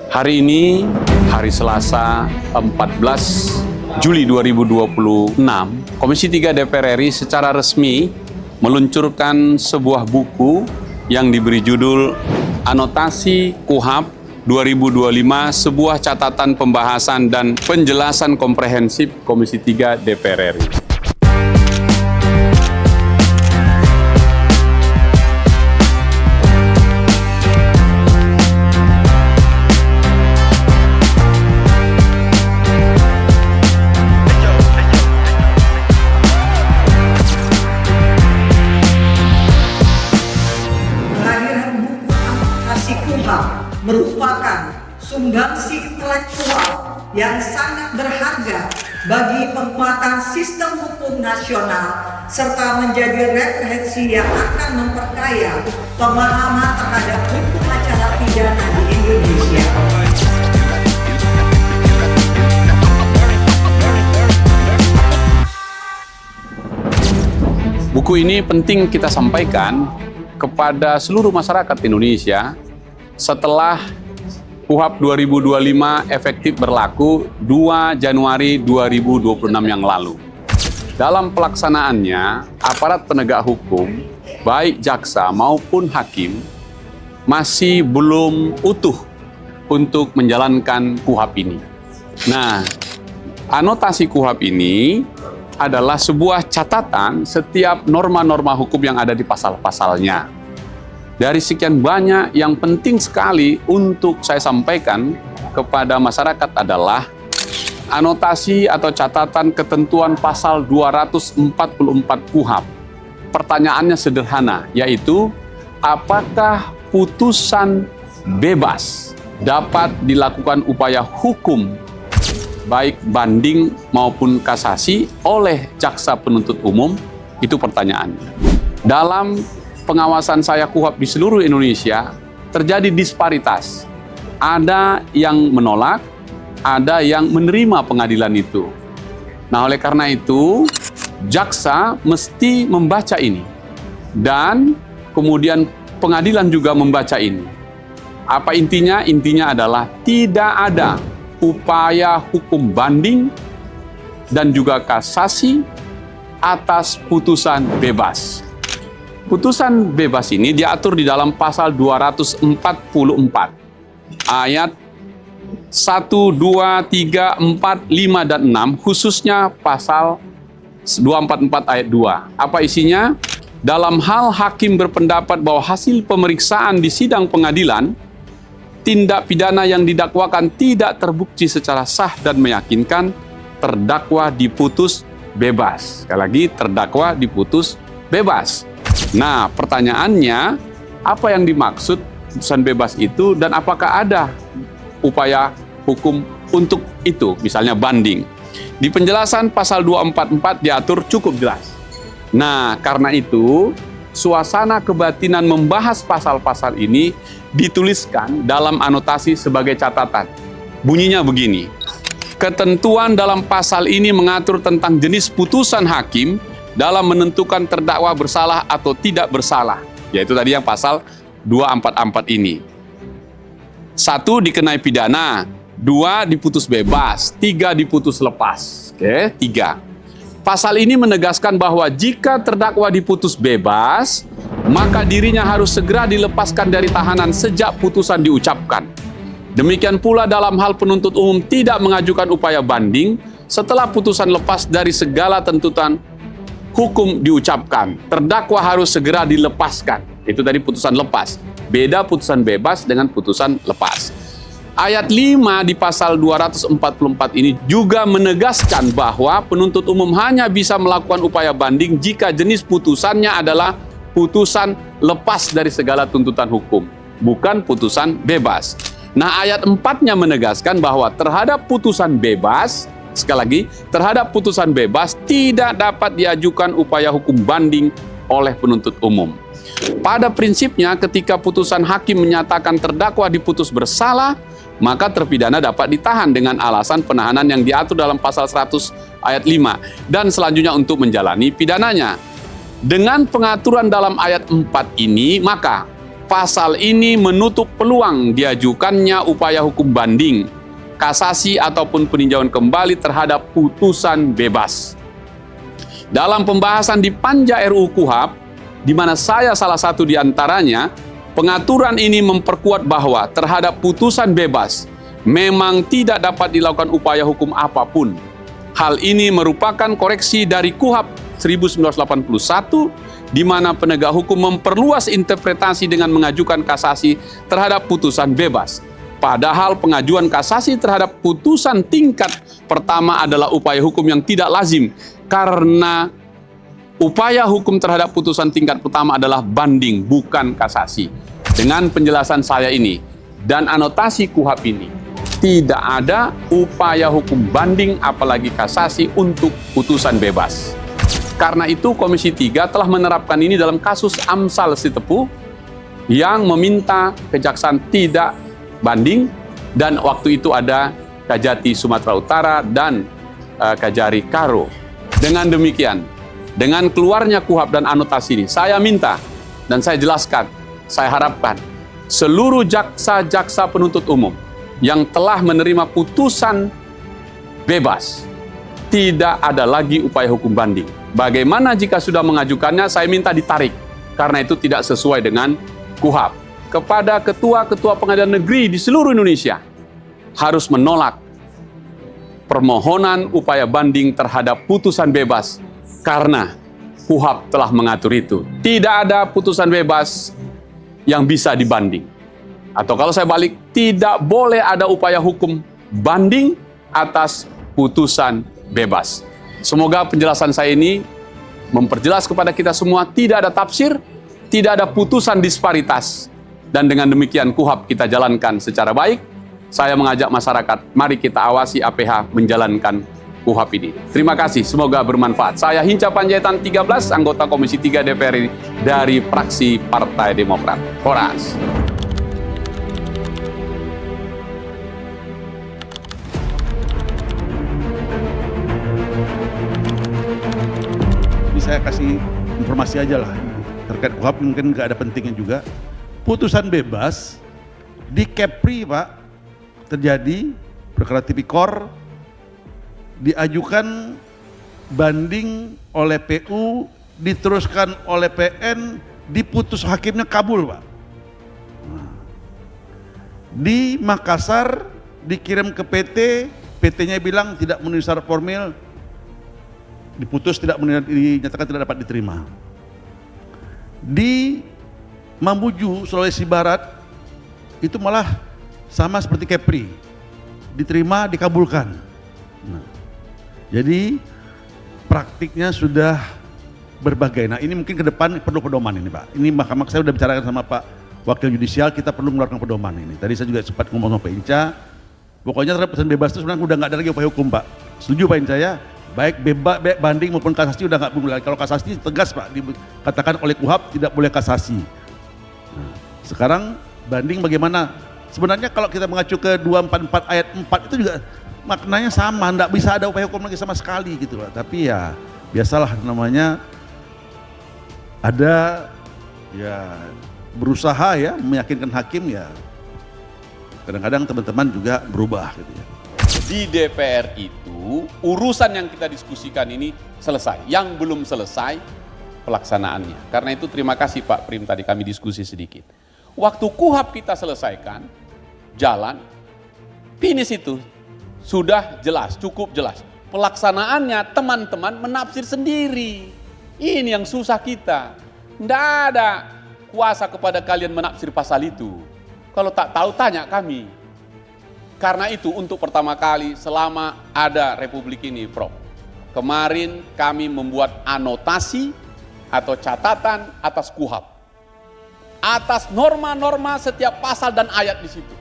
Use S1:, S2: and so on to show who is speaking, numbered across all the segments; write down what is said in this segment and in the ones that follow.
S1: Hari ini, hari Selasa 14 Juli 2026, Komisi 3 DPR RI secara resmi meluncurkan sebuah buku yang diberi judul Anotasi KUHP 2025, sebuah catatan pembahasan dan penjelasan komprehensif Komisi 3 DPR RI.
S2: Merupakan sumbangsi intelektual yang sangat berharga bagi penguatan sistem hukum nasional serta menjadi referensi yang akan memperkaya pemahaman terhadap hukum acara pidana di Indonesia.
S1: Buku ini penting kita sampaikan kepada seluruh masyarakat Indonesia setelah KUHP 2025 efektif berlaku 2 Januari 2026 yang lalu. Dalam pelaksanaannya, aparat penegak hukum, baik jaksa maupun hakim, masih belum utuh untuk menjalankan KUHP ini. Nah, anotasi KUHP ini adalah sebuah catatan setiap norma-norma hukum yang ada di pasal-pasalnya. Dari sekian banyak, yang penting sekali untuk saya sampaikan kepada masyarakat adalah anotasi atau catatan ketentuan pasal 244 KUHP. Pertanyaannya sederhana, yaitu apakah putusan bebas dapat dilakukan upaya hukum baik banding maupun kasasi oleh jaksa penuntut umum? Itu pertanyaannya. Dalam pengawasan saya KUHP di seluruh Indonesia, terjadi disparitas. Ada yang menolak, ada yang menerima pengadilan itu. Nah, oleh karena itu, jaksa mesti membaca ini. Dan kemudian pengadilan juga membaca ini. Apa intinya? Intinya adalah tidak ada upaya hukum banding dan juga kasasi atas putusan bebas. Putusan bebas ini diatur di dalam pasal 244 ayat 1, 2, 3, 4, 5, dan 6, khususnya pasal 244 ayat 2. Apa isinya? Dalam hal hakim berpendapat bahwa hasil pemeriksaan di sidang pengadilan, tindak pidana yang didakwakan tidak terbukti secara sah dan meyakinkan, terdakwa diputus bebas. Sekali lagi, terdakwa diputus bebas. Nah, pertanyaannya, apa yang dimaksud putusan bebas itu dan apakah ada upaya hukum untuk itu, misalnya banding? Di penjelasan pasal 244 diatur cukup jelas. Nah, karena itu, suasana kebatinan membahas pasal-pasal ini dituliskan dalam anotasi sebagai catatan. Bunyinya begini: ketentuan dalam pasal ini mengatur tentang jenis putusan hakim dalam menentukan terdakwa bersalah atau tidak bersalah, yaitu tadi yang pasal 244 ini. 1, dikenai pidana, 2, diputus bebas, 3, diputus lepas. Oke, 3. Pasal ini menegaskan bahwa jika terdakwa diputus bebas, maka dirinya harus segera dilepaskan dari tahanan sejak putusan diucapkan. Demikian pula dalam hal penuntut umum tidak mengajukan upaya banding setelah putusan lepas dari segala tuntutan hukum diucapkan, terdakwa harus segera dilepaskan. Itu tadi putusan lepas. Beda putusan bebas dengan putusan lepas. Ayat 5 di pasal 244 ini juga menegaskan bahwa penuntut umum hanya bisa melakukan upaya banding jika jenis putusannya adalah putusan lepas dari segala tuntutan hukum, bukan putusan bebas. Nah, ayat 4-nya menegaskan bahwa terhadap putusan bebas, sekali lagi, terhadap putusan bebas tidak dapat diajukan upaya hukum banding oleh penuntut umum. Pada prinsipnya, ketika putusan hakim menyatakan terdakwa diputus bersalah, maka terpidana dapat ditahan dengan alasan penahanan yang diatur dalam pasal 100 ayat 5 dan selanjutnya untuk menjalani pidananya. Dengan pengaturan dalam ayat 4 ini, maka pasal ini menutup peluang diajukannya upaya hukum banding, kasasi ataupun peninjauan kembali terhadap putusan bebas. Dalam pembahasan di Panja RUU KUHAP, di mana saya salah satu di antaranya, pengaturan ini memperkuat bahwa terhadap putusan bebas memang tidak dapat dilakukan upaya hukum apapun. Hal ini merupakan koreksi dari KUHAP 1981, di mana penegak hukum memperluas interpretasi dengan mengajukan kasasi terhadap putusan bebas. Padahal pengajuan kasasi terhadap putusan tingkat pertama adalah upaya hukum yang tidak lazim, karena upaya hukum terhadap putusan tingkat pertama adalah banding, bukan kasasi. Dengan penjelasan saya ini dan anotasi KUHAP ini, tidak ada upaya hukum banding apalagi kasasi untuk putusan bebas. Karena itu Komisi 3 telah menerapkan ini dalam kasus Amsal Sitepu yang meminta kejaksaan tidak banding, dan waktu itu ada Kajati Sumatera Utara dan Kajari Karo. Dengan demikian, dengan keluarnya KUHAP dan anotasi ini, saya minta dan saya jelaskan, saya harapkan seluruh jaksa-jaksa penuntut umum yang telah menerima putusan bebas, tidak ada lagi upaya hukum banding. Bagaimana jika sudah mengajukannya, saya minta ditarik, karena itu tidak sesuai dengan KUHAP. Kepada ketua-ketua pengadilan negeri di seluruh Indonesia, harus menolak permohonan upaya banding terhadap putusan bebas, karena KUHAP telah mengatur itu. Tidak ada putusan bebas yang bisa dibanding. Atau kalau saya balik, tidak boleh ada upaya hukum banding atas putusan bebas. Semoga penjelasan saya ini memperjelas kepada kita semua, tidak ada tafsir, tidak ada putusan disparitas. Dan dengan demikian KUHAP kita jalankan secara baik. Saya mengajak masyarakat, mari kita awasi APH menjalankan KUHAP ini. Terima kasih, semoga bermanfaat. Saya Hinca Panjaitan 13, anggota Komisi 3 DPR dari fraksi Partai Demokrat. Horas.
S3: Saya kasih informasi aja lah terkait KUHAP, mungkin nggak ada pentingnya juga. Putusan bebas di Kepri, Pak, terjadi perkara tipikor, diajukan banding oleh PU, diteruskan oleh PN, diputus hakimnya kabul, Pak. Di Makassar dikirim ke PT, PT-nya bilang tidak memenuhi syarat formil, diputus dinyatakan tidak dapat diterima. Di Mamuju, Sulawesi Barat, itu malah sama seperti Kepri, diterima, dikabulkan. Nah, jadi praktiknya sudah berbagai. Nah, ini mungkin ke depan perlu pedoman ini, Pak. Ini Mahkamah, saya sudah bicarakan sama Pak Wakil Yudisial, kita perlu mengeluarkan pedoman ini. Tadi saya juga sempat ngomong sama Pak Inca, pokoknya terhadap putusan bebas itu sebenarnya udah nggak ada lagi upaya hukum, Pak. Setuju Pak Inca ya? Baik bebas, baik banding maupun kasasi udah nggak boleh. Kalau kasasi tegas, Pak, dikatakan oleh KUHAP tidak boleh kasasi. Nah, sekarang banding bagaimana? Sebenarnya kalau kita mengacu ke 244 ayat 4 itu juga maknanya sama, nggak bisa ada upaya hukum lagi sama sekali gitu loh. Tapi ya biasalah namanya, ada ya berusaha ya meyakinkan hakim, ya kadang-kadang teman-teman juga berubah gitu ya.
S1: Di DPR itu urusan yang kita diskusikan ini selesai, yang belum selesai pelaksanaannya. Karena itu terima kasih Pak Prim, tadi kami diskusi sedikit. Waktu KUHAP kita selesaikan, jalan, finish itu sudah jelas, cukup jelas. Pelaksanaannya teman-teman menafsir sendiri. Ini yang susah kita. Tidak ada kuasa kepada kalian menafsir pasal itu. Kalau tak tahu tanya kami. Karena itu untuk pertama kali selama ada Republik ini, Prof, kemarin kami membuat anotasi atau catatan atas KUHAP, atas norma-norma setiap pasal dan ayat di situ.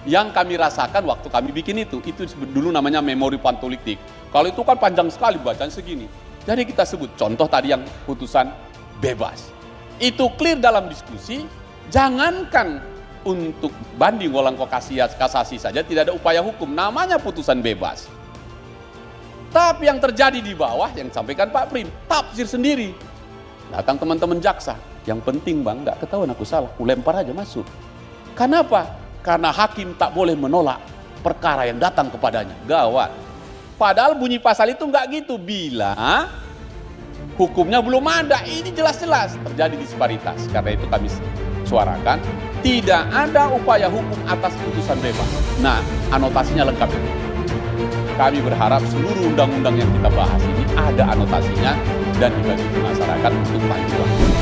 S1: Yang kami rasakan waktu kami bikin itu dulu namanya memori pantulitik. Kalau itu kan panjang sekali bacaan segini. Jadi kita sebut contoh tadi yang putusan bebas. Itu clear dalam diskusi, jangankan untuk banding walang kasasi saja tidak ada upaya hukum, namanya putusan bebas. Tapi yang terjadi di bawah yang disampaikan Pak Prim, tafsir sendiri. Datang teman-teman jaksa, Yang penting bang, nggak ketahuan aku salah, aku lempar aja masuk. Kenapa? Karena hakim tak boleh menolak perkara yang datang kepadanya. Gawat. Padahal bunyi pasal itu nggak gitu. Bila hukumnya belum ada, ini jelas-jelas terjadi disparitas. Karena itu kami suarakan, tidak ada upaya hukum atas putusan bebas. Nah, anotasinya lengkap itu. Kami berharap seluruh undang-undang yang kita bahas ini ada anotasinya dan dibagi ke masyarakat untuk panduan.